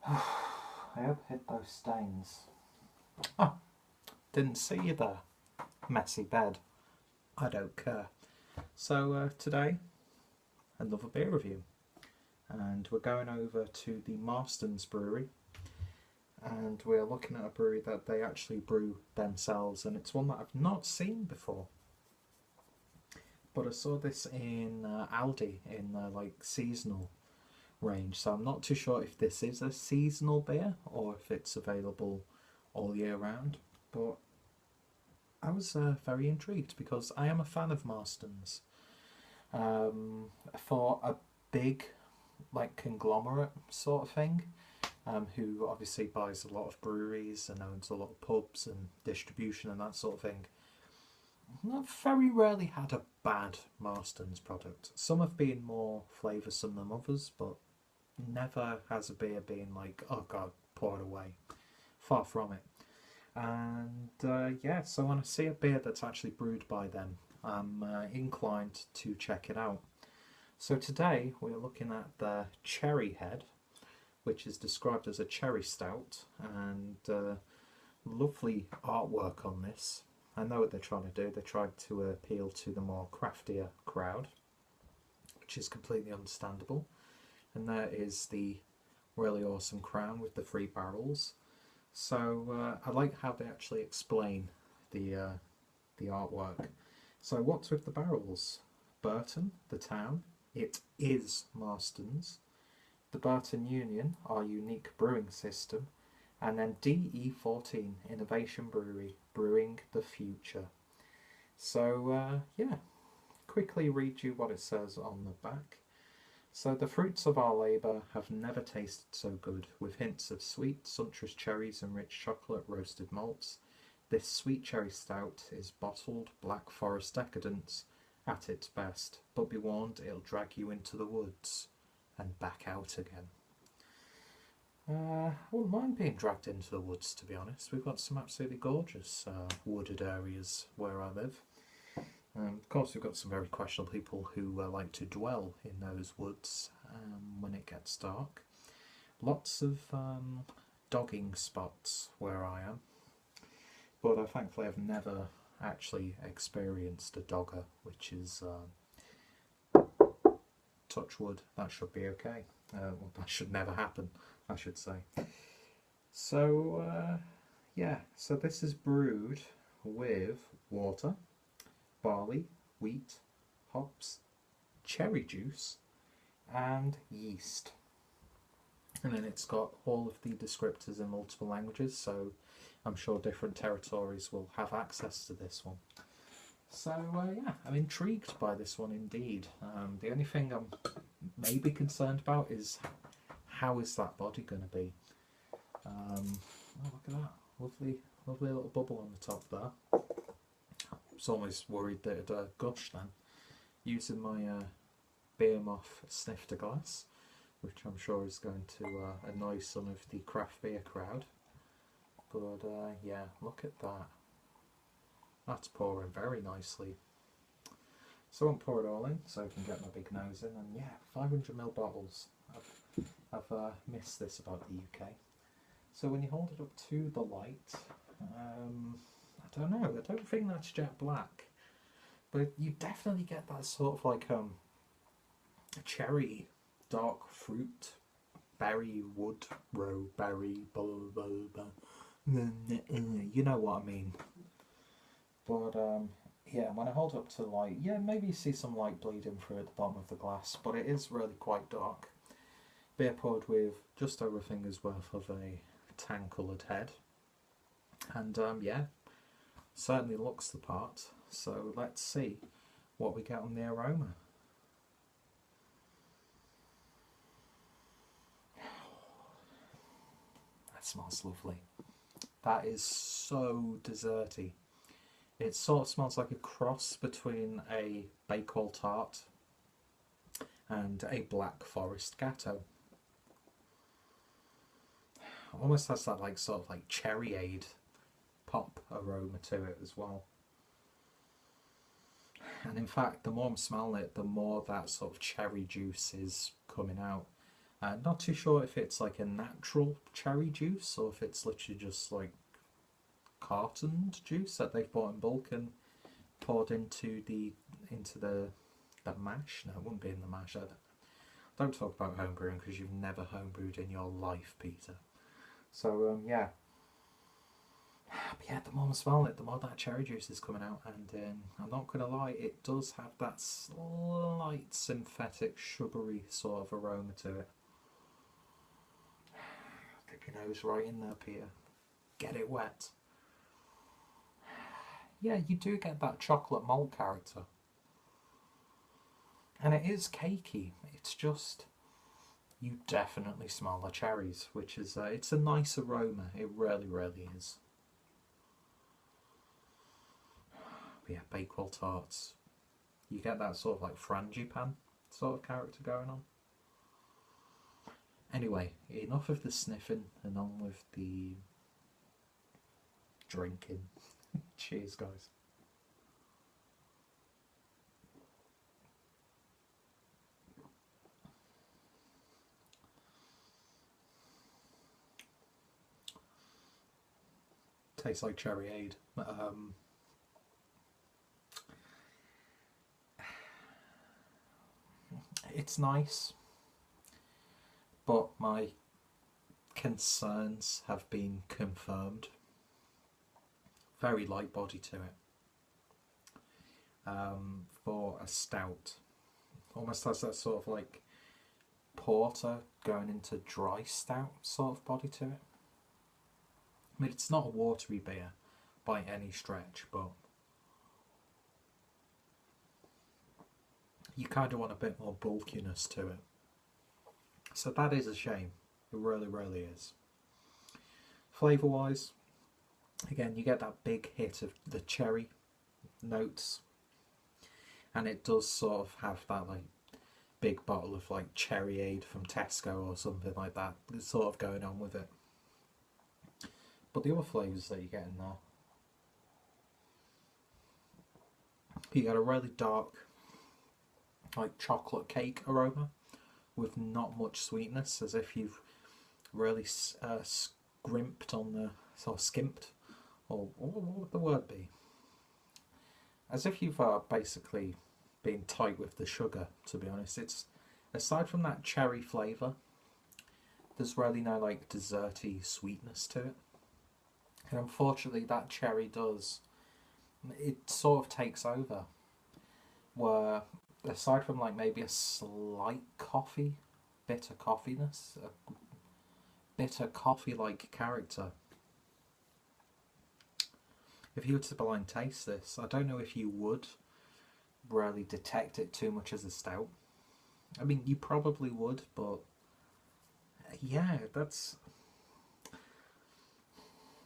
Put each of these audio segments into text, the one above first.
I hope I hid those stains. Oh, didn't see you there. Messy bed. I don't care. So today, another beer review. And we're going over to the Marston's Brewery. And we're looking at a brewery that they actually brew themselves. And it's one that I've not seen before. But I saw this in Aldi in like seasonal range. So I'm not too sure if this is a seasonal beer or if it's available all year round. But I was very intrigued because I am a fan of Marston's. For a big, like, conglomerate sort of thing, who obviously buys a lot of breweries and owns a lot of pubs and distribution and that sort of thing, I've very rarely had a bad Marston's product. Some have been more flavoursome than others, but never has a beer been like, oh god, pour it away. Far from it. And yeah, so when I see a beer that's actually brewed by them, I'm inclined to check it out. So today we're looking at the Cherry Head, which is described as a cherry stout, and lovely artwork on this. I know what they're trying to do. They tried to appeal to the more craftier crowd, which is completely understandable. And there is the really awesome crown with the 3 barrels. So I like how they actually explain the artwork. So what's with the barrels? Burton, the town, it is Marston's. The Burton Union, our unique brewing system, and then DE14, Innovation Brewery, brewing the future. So yeah, quickly read you what it says on the back. So the fruits of our labour have never tasted so good, with hints of sweet, sumptuous cherries and rich chocolate roasted malts. This sweet cherry stout is bottled Black Forest decadence at its best, but be warned, it'll drag you into the woods and back out again. I wouldn't mind being dragged into the woods, to be honest. We've got some absolutely gorgeous wooded areas where I live. Of course, we've got some very questionable people who like to dwell in those woods when it gets dark. Lots of dogging spots where I am, but thankfully I've never actually experienced a dogger, which is touch wood. That should be okay. Well, that should never happen, I should say. So yeah, so this is brewed with water, barley, wheat, hops, cherry juice, and yeast. And then it's got all of the descriptors in multiple languages, so I'm sure different territories will have access to this one. So yeah, I'm intrigued by this one indeed. The only thing I'm maybe concerned about is how is that body going to be? Oh, look at that. Lovely, lovely little bubble on the top there. I was almost worried that it'd gush then. Using my beer moth snifter glass, which I'm sure is going to annoy some of the craft beer crowd. But yeah, look at that. That's pouring very nicely. So I won't pour it all in so I can get my big nose in. And yeah, 500ml bottles. I've missed this about the UK. So when you hold it up to the light, I don't know, I don't think that's jet black. But you definitely get that sort of like a cherry, dark fruit, berry, wood, row, berry, blah, blah, blah. You know what I mean. But yeah, when I hold up to the light, yeah, maybe you see some light bleeding through at the bottom of the glass, but it is really quite dark. Beer poured with just over a finger's worth of a tan coloured head. And yeah, certainly looks the part. So let's see what we get on the aroma. That smells lovely. That is so desserty. It sort of smells like a cross between a Bakewell tart and a Black Forest Gatto. Almost has that like sort of like cherryade pop aroma to it as well. And in fact, the more I'm smelling it, the more that sort of cherry juice is coming out. Not too sure if it's like a natural cherry juice or if it's literally just like cartoned juice that they've bought in bulk and poured into the mash. No, it wouldn't be in the mash. Don't talk about homebrewing because you've never homebrewed in your life, Peter. So yeah. But yeah, the more I'm smelling it, the more that cherry juice is coming out, and I'm not going to lie, it does have that slight synthetic sugary sort of aroma to it. Stick your nose right in there, Peter. Get it wet. Yeah, you do get that chocolate malt character. And it is cakey. It's just, you definitely smell the cherries, which is, it's a nice aroma. It really, really is. But yeah, Bakewell tarts. You get that sort of like frangipane sort of character going on. Anyway, enough of the sniffing and on with the drinking. Cheers, guys. Tastes like cherryade. It's nice, but my concerns have been confirmed. Very light body to it. For a stout. Almost has that sort of like porter going into dry stout sort of body to it. I mean, it's not a watery beer by any stretch, but you kind of want a bit more bulkiness to it. So that is a shame. It really, really is. Flavour wise, again, you get that big hit of the cherry notes, and it does sort of have that like big bottle of like cherryade from Tesco or something like that. It's sort of going on with it. But the other flavours that you get in there, you get a really dark like chocolate cake aroma with not much sweetness, as if you've really scrimped on the, or skimped, or what would the word be? As if you've basically been tight with the sugar, to be honest. It's, aside from that cherry flavour, there's really no like desserty sweetness to it. And unfortunately that cherry does, it sort of takes over, where aside from like maybe a slight coffee, bitter coffeeness, a bitter coffee-like character. If you were to blind taste this, I don't know if you would really detect it too much as a stout. I mean, you probably would, but yeah,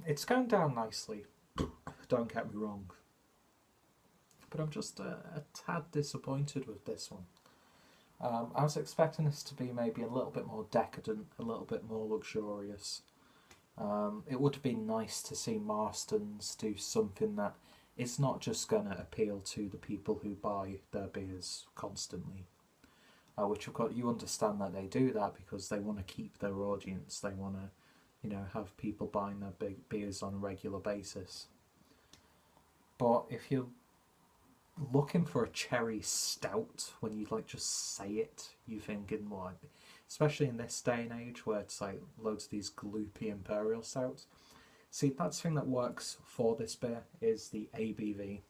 it's going down nicely, don't get me wrong. But I'm just a tad disappointed with this one. I was expecting this to be maybe a little bit more decadent, a little bit more luxurious. It would have been nice to see Marston's do something that is not just going to appeal to the people who buy their beers constantly. Which of course you understand that they do that because they want to keep their audience. They want to, have people buying their big beers on a regular basis. But if you're looking for a cherry stout, when you like just say it, you thinking like, especially in this day and age where it's like loads of these gloopy imperial stouts. See, that's the thing that works for this beer is the ABV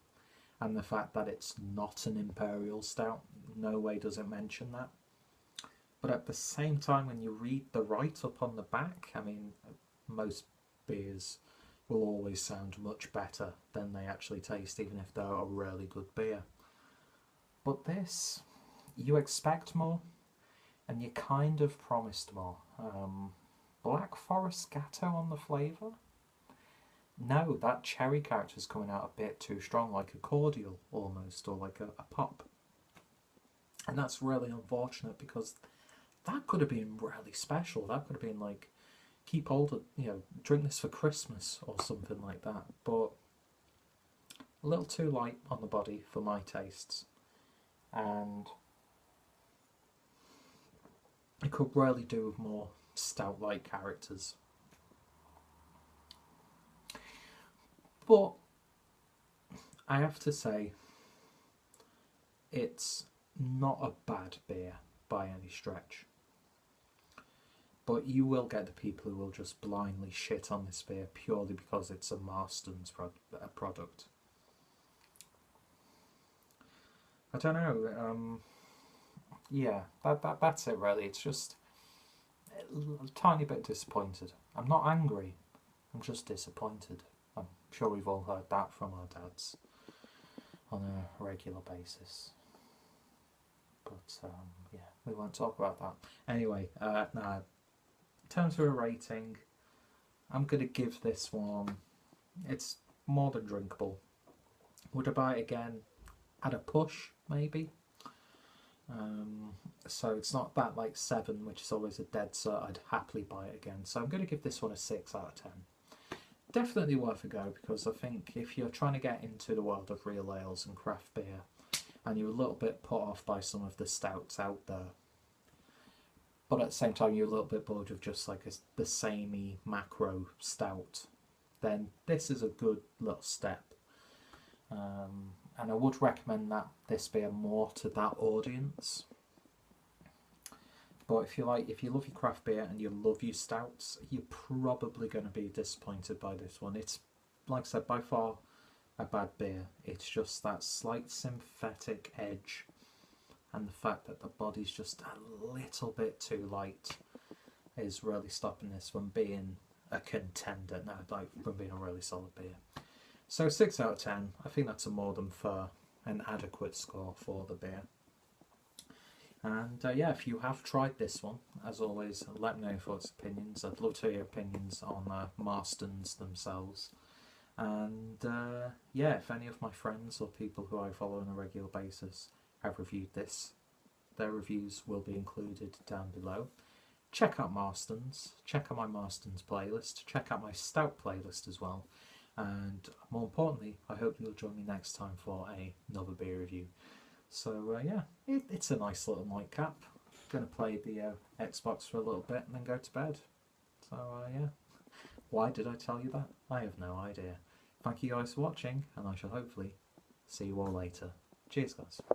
and the fact that it's not an imperial stout. No way does it mention that. But at the same time, when you read the write-up on the back, I mean, most beers will always sound much better than they actually taste, even if they're a really good beer. But this, you expect more, and you kind of promised more. Black Forest Gatto on the flavour? No, that cherry character's coming out a bit too strong, like a cordial almost, or like a pop. And that's really unfortunate because that could have been really special. That could have been like, keep hold of, drink this for Christmas or something like that. But a little too light on the body for my tastes. And It could really do with more stout-like characters. But I have to say, it's not a bad beer by any stretch. But you will get the people who will just blindly shit on this beer purely because it's a Marston's product. I don't know. Yeah, that's it really. It's just a tiny bit disappointed. I'm not angry. I'm just disappointed. I'm sure we've all heard that from our dads on a regular basis. But yeah, we won't talk about that. Anyway, now, in terms of a rating, I'm going to give this one, it's more than drinkable. Would I buy it again? At a push, maybe. So it's not that like 7, which is always a dead cert. I'd happily buy it again. So I'm going to give this one a 6 out of 10. Definitely worth a go, because I think if you're trying to get into the world of real ales and craft beer, and you're a little bit put off by some of the stouts out there, but at the same time you're a little bit bored of just like the samey macro stout, then this is a good little step. And I would recommend that this beer more to that audience. But if you love your craft beer and you love your stouts, you're probably going to be disappointed by this one. It's, like I said, by far a bad beer. It's just that slight synthetic edge, and the fact that the body's just a little bit too light is really stopping this from being a contender now, like from being a really solid beer. So 6 out of 10, I think that's a more than fair and adequate score for the beer. And yeah, if you have tried this one, as always, let me know your thoughts and opinions. I'd love to hear your opinions on Marston's themselves. And yeah, if any of my friends or people who I follow on a regular basis have reviewed this, their reviews will be included down below. Check out Marston's, check out my Marston's playlist, check out my stout playlist as well. And more importantly, I hope you'll join me next time for another beer review. So yeah, it's a nice little nightcap. Going to play the Xbox for a little bit and then go to bed. So yeah, why did I tell you that? I have no idea. Thank you guys for watching, and I shall hopefully see you all later. Cheers guys.